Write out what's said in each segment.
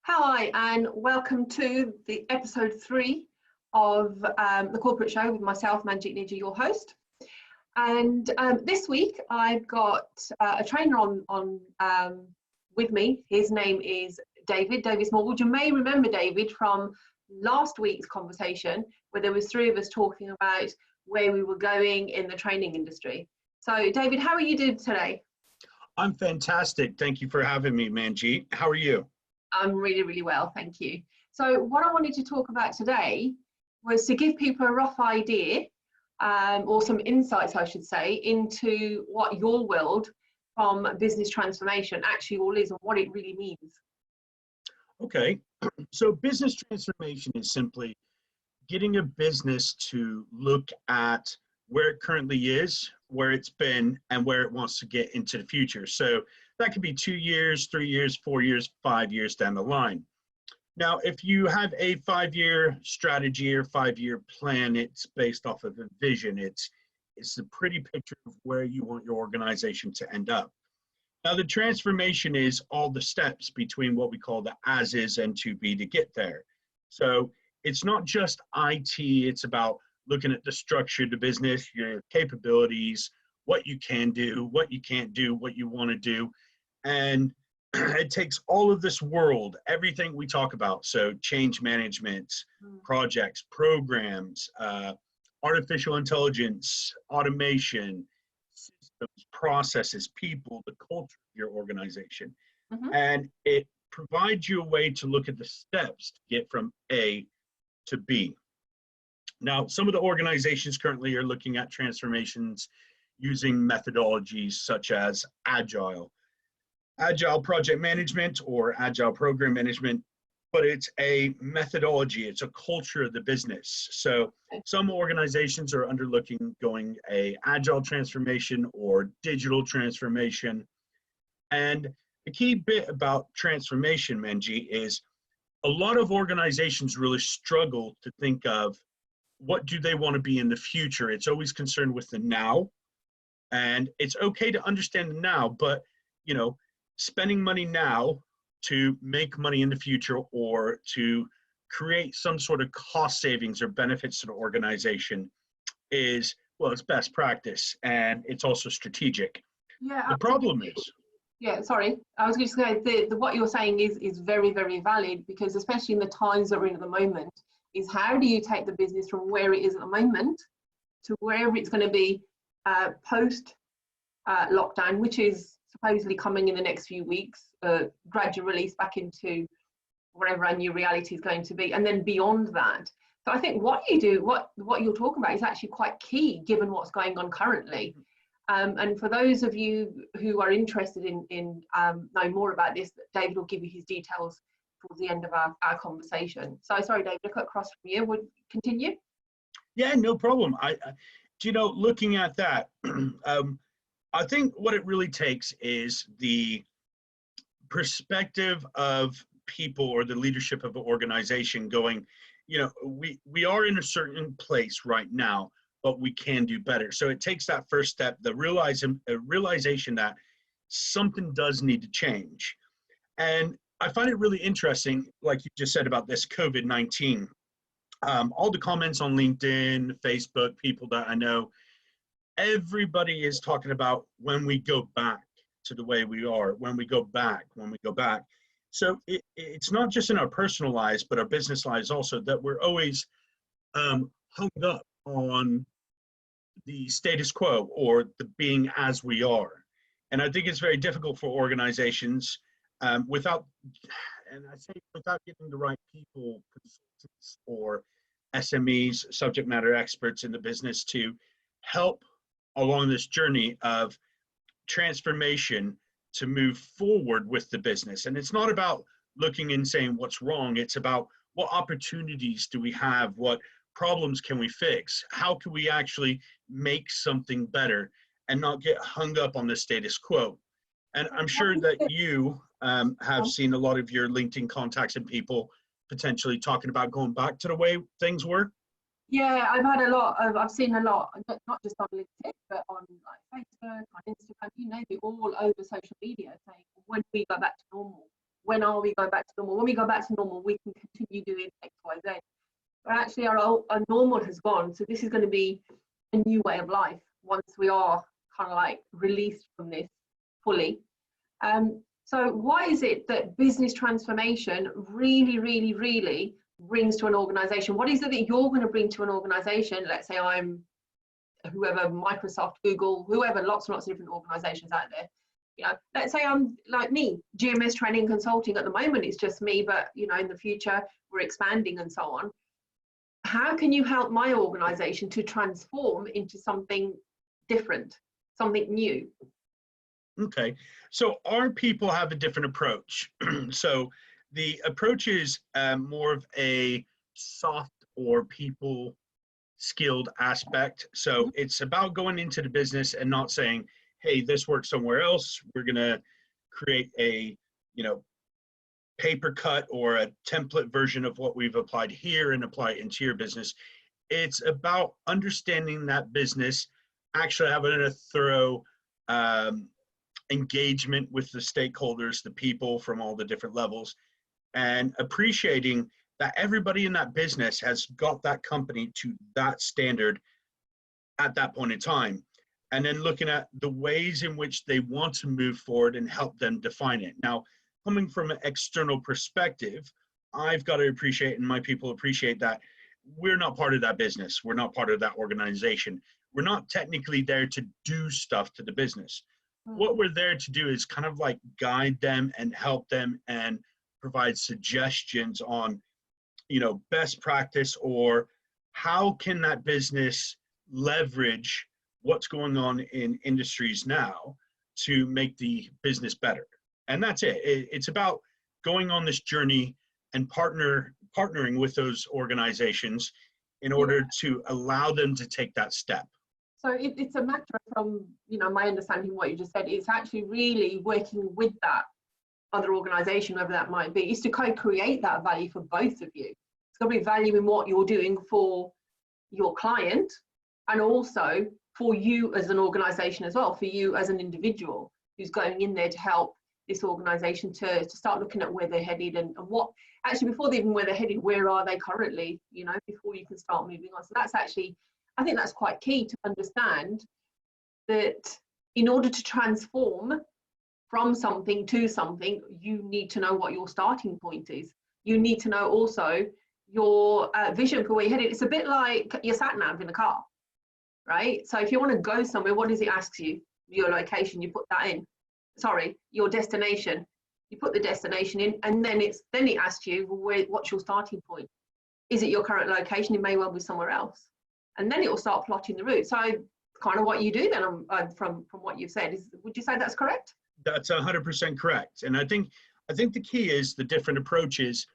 Hi, and welcome to the episode 3 of the Corporate Show with myself, Manjit Niji, your host. And this week I've got a trainer on with me. His name is David Smallwood. You may remember David from last week's conversation where there was 3 of us talking about where we were going in the training industry. So David, how are you doing today? I'm fantastic. Thank you for having me, Manjit. How are you? I'm really, really well, thank you. So what I wanted to talk about today was to give people a rough idea, or some insights, I should say, into what your world from business transformation actually all is and what it really means. Okay, so business transformation is simply getting a business to look at where it currently is, where it's been, and where it wants to get into the future. So that could be 2 years, 3 years, 4 years, 5 years down the line. Now, if you have a 5-year strategy or 5-year plan, it's based off of a vision. It's a pretty picture of where you want your organization to end up. Now, the transformation is all the steps between what we call the as is and to be to get there. So it's not just IT, it's about looking at the structure of the business, your capabilities, what you can do, what you can't do, what you want to do. And it takes all of this world, everything we talk about, so change management, projects, programs, artificial intelligence, automation, systems, processes, people, the culture of your organization. And it provides you a way to look at the steps to get from A to B. Now, some of the organizations currently are looking at transformations using methodologies such as Agile project management or Agile program management, but it's a methodology, it's a culture of the business. So some organizations are going a Agile transformation or digital transformation. And the key bit about transformation, Manji, is a lot of organizations really struggle to think of what do they want to be in the future. It's always concerned with the now, and it's okay to understand the now, but you know, spending money now to make money in the future or to create some sort of cost savings or benefits to the organization is, well, it's best practice, and it's also strategic. Yeah, the problem is, yeah, sorry, I was going to say what you're saying is very, very valid, because especially in the times that we're in at the moment, is how do you take the business from where it is at the moment to wherever it's going to be post lockdown, which is supposedly coming in the next few weeks, gradual release back into whatever our new reality is going to be, and then beyond that. So I think what you do, what you're talking about is actually quite key given what's going on currently. And for those of you who are interested in knowing more about this, David will give you his details towards the end of our conversation. So sorry, David, I cut across from you. Would continue? Yeah, no problem. You know, looking at that, I think what it really takes is the perspective of people or the leadership of an organization going, you know, we are in a certain place right now, but we can do better. So it takes that first step, the realization that something does need to change. And I find it really interesting, like you just said about this COVID-19, all the comments on LinkedIn, Facebook, people that I know, everybody is talking about when we go back to the way we are, when we go back. So it's not just in our personal lives, but our business lives also, that we're always hung up on the status quo or the being as we are. And I think it's very difficult for organizations without getting the right people, consultants or SMEs, subject matter experts in the business to help along this journey of transformation to move forward with the business. And it's not about looking and saying what's wrong, it's about what opportunities do we have, what problems can we fix, how can we actually make something better and not get hung up on the status quo. And I'm sure that you have seen a lot of your LinkedIn contacts and people potentially talking about going back to the way things were. Yeah, I've seen a lot, not just on LinkedIn, but on like Facebook, on Instagram, you name it, all over social media, saying when we go back to normal. when are we going back to normal? When we go back to normal, we can continue doing X, Y, Z. But actually our normal has gone. So this is going to be a new way of life once we are kind of like released from this fully. So why is it that business transformation really, really, really brings to an organization? What is it that you're going to bring to an organization? Let's say I'm whoever, Microsoft, Google, whoever, lots and lots of different organizations out there. You know, let's say I'm like me, GMS training consulting. At the moment it's just me, but you know, in the future we're expanding and so on. How can you help my organization to transform into something different, something new? Okay, so our people have a different approach. So the approach is more of a soft or people skilled aspect. So it's about going into the business and not saying, hey, this works somewhere else. We're going to create a, you know, paper cut or a template version of what we've applied here and apply it into your business. It's about understanding that business, actually having a thorough engagement with the stakeholders, the people from all the different levels, and appreciating that everybody in that business has got that company to that standard at that point in time. And then looking at the ways in which they want to move forward and help them define it. Now, coming from an external perspective, I've got to appreciate, and my people appreciate, that we're not part of that business. We're not part of that organization. We're not technically there to do stuff to the business. What we're there to do is kind of like guide them and help them and provide suggestions on, you know, best practice, or how can that business leverage what's going on in industries now to make the business better. And that's it. It's about going on this journey and partnering with those organizations in order to allow them to take that step. So it's a matter from, you know, my understanding of what you just said, it's actually really working with that other organization, whatever that might be, is to co-create that value for both of you. It's got to be value in what you're doing for your client, and also for you as an organization as well, for you as an individual who's going in there to help this organization to start looking at where they're headed, and what, actually before they even where they're headed, where are they currently, you know, before you can start moving on. So that's actually, I think that's quite key to understand, that in order to transform from something to something, you need to know what your starting point is. You need to know also your vision for where you're headed. It's a bit like your sat nav in a car, right? So if you want to go somewhere, what does it ask you? Your location, you put that in. Sorry, your destination, you put the destination in, and then it asks you, well, what's your starting point? Is it your current location? It may well be somewhere else, and then it will start plotting the route. So kind of what you do then, from what you've said, is, would you say that's correct? That's 100% correct. And I think the key is the different approaches.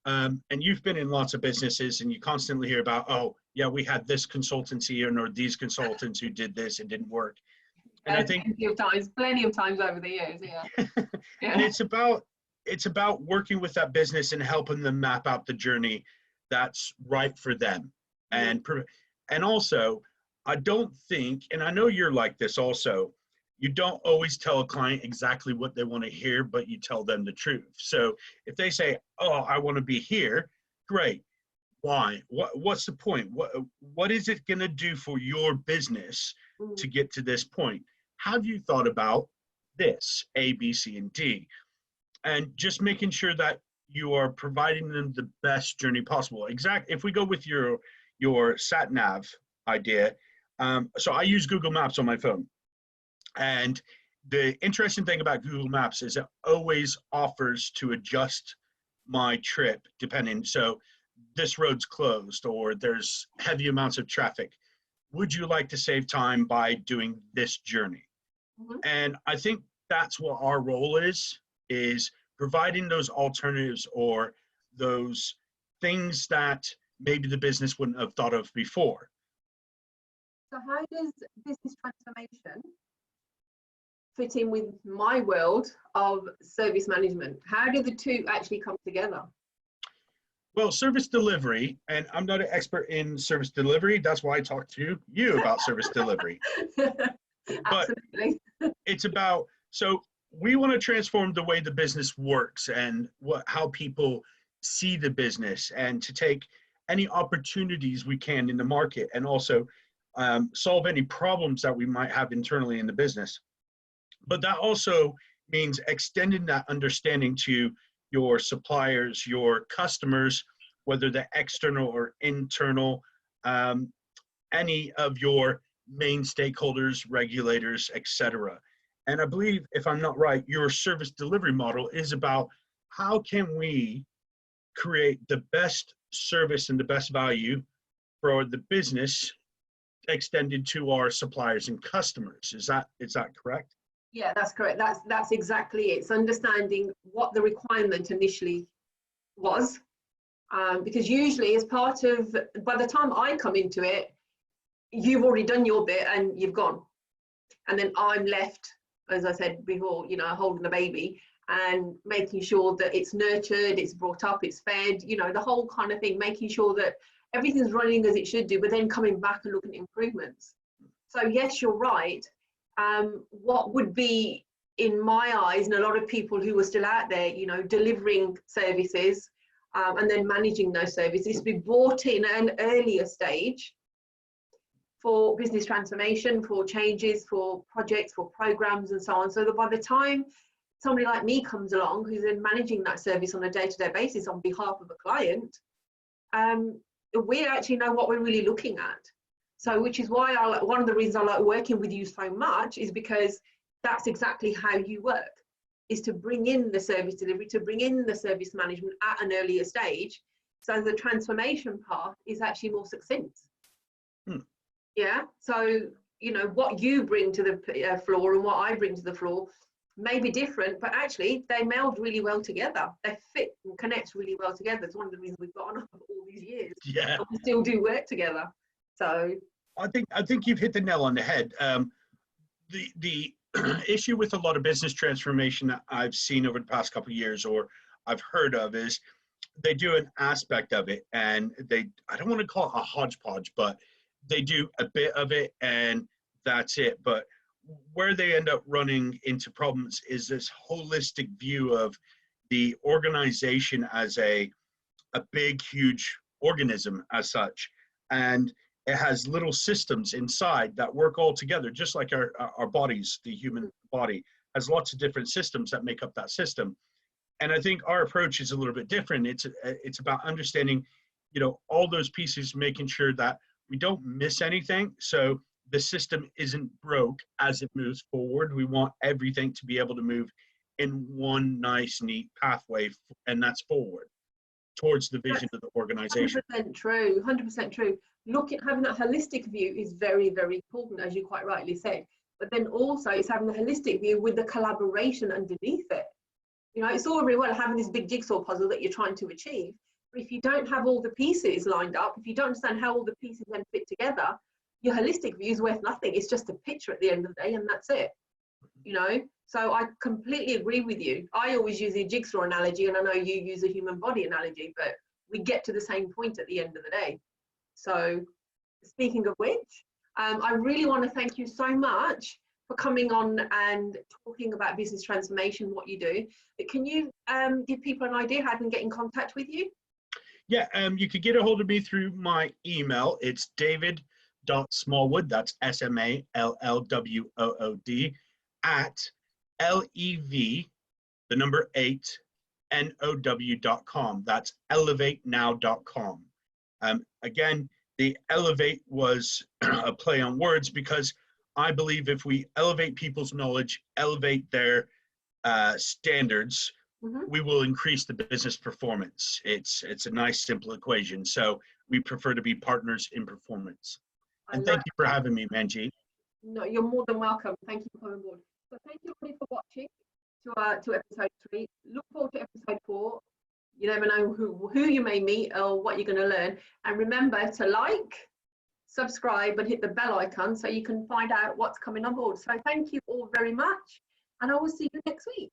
And you've been in lots of businesses, and you constantly hear about, oh yeah, we had this consultancy or these consultants who did this, it didn't work. And I think plenty of times over the years, yeah. Yeah. And it's about working with that business and helping them map out the journey that's right for them. And also, I don't think, and I know you're like this also, you don't always tell a client exactly what they want to hear, but you tell them the truth. So if they say, oh, I want to be here, great. Why? What's the point? What is it going to do for your business to get to this point? Have you thought about this, A, B, C, and D? And just making sure that you are providing them the best journey possible. If we go with your sat nav idea, so I use Google Maps on my phone. And the interesting thing about Google Maps is it always offers to adjust my trip depending. So this road's closed, or there's heavy amounts of traffic. Would you like to save time by doing this journey? And I think that's what our role is providing those alternatives, or those things that maybe the business wouldn't have thought of before. So how does business transformation fit in with my world of service management? How do the two actually come together? Well, service delivery, and I'm not an expert in service delivery. That's why I talk to you about service delivery. Absolutely. But it's about, so we want to transform the way the business works and how people see the business, and to take any opportunities we can in the market, and also solve any problems that we might have internally in the business. But that also means extending that understanding to your suppliers, your customers, whether they're external or internal, any of your main stakeholders, regulators, etc. And I believe, if I'm not right, your service delivery model is about how can we create the best service and the best value for the business extended to our suppliers and customers. Is that correct? Yeah, that's correct. That's exactly it. It's understanding what the requirement initially was, because usually as part of, by the time I come into it, you've already done your bit and you've gone, and then I'm left, as I said before, you know, holding the baby and making sure that it's nurtured, it's brought up, it's fed, you know, the whole kind of thing, making sure that everything's running as it should do, but then coming back and looking at improvements. So yes, you're right. What would be, in my eyes, and a lot of people who are still out there, you know, delivering services and then managing those services, be brought in at an earlier stage for business transformation, for changes, for projects, for programs, and so on, so that by the time somebody like me comes along, who's then managing that service on a day-to-day basis on behalf of a client, we actually know what we're really looking at. So, which is why one of the reasons I like working with you so much is because that's exactly how you work, is to bring in the service delivery, to bring in the service management at an earlier stage, so the transformation path is actually more succinct. Yeah, so, you know, what you bring to the floor and what I bring to the floor may be different, but actually they meld really well together. They fit and connect really well together. It's one of the reasons we've got on for all these years. Yeah, and we still do work together. So I think you've hit the nail on the head. The issue with a lot of business transformation that I've seen over the past couple of years, or I've heard of, is they do an aspect of it, and I don't want to call it a hodgepodge, but they do a bit of it and that's it. But where they end up running into problems is this holistic view of the organization as a big, huge organism as such. And it has little systems inside that work all together, just like our bodies. The human body has lots of different systems that make up that system. And I think our approach is a little bit different. It's about understanding, you know, all those pieces, making sure that we don't miss anything. So the system isn't broke as it moves forward. We want everything to be able to move in one nice, neat pathway, and that's forward towards the vision of the organization. 100% true, 100% true. Having that holistic view is very, very important, as you quite rightly said. But then also it's having the holistic view with the collaboration underneath it. You know, it's all very well having this big jigsaw puzzle that you're trying to achieve, but if you don't have all the pieces lined up, if you don't understand how all the pieces then fit together, your holistic view is worth nothing. It's just a picture at the end of the day, and that's it. You know, so I completely agree with you. I always use the jigsaw analogy, and I know you use a human body analogy, but we get to the same point at the end of the day. So speaking of which, I really want to thank you so much for coming on and talking about business transformation, what you do. But can you give people an idea how they can get in contact with you? Yeah, you could get a hold of me through my email. It's david.smallwood, that's SMALLWOOD, at LEV, the number 8, NOW.com. That's elevatenow.com. Again, the elevate was a play on words, because I believe if we elevate people's knowledge, elevate their standards, we will increase the business performance. It's a nice, simple equation. So we prefer to be partners in performance. And thank you for having me, Manjeet. No, you're more than welcome. Thank you for coming on board. So thank you everybody for watching to episode 3. Look forward to episode 4. You never know who you may meet or what you're going to learn. And remember to like, subscribe, and hit the bell icon so you can find out what's coming on board. So thank you all very much, and I will see you next week.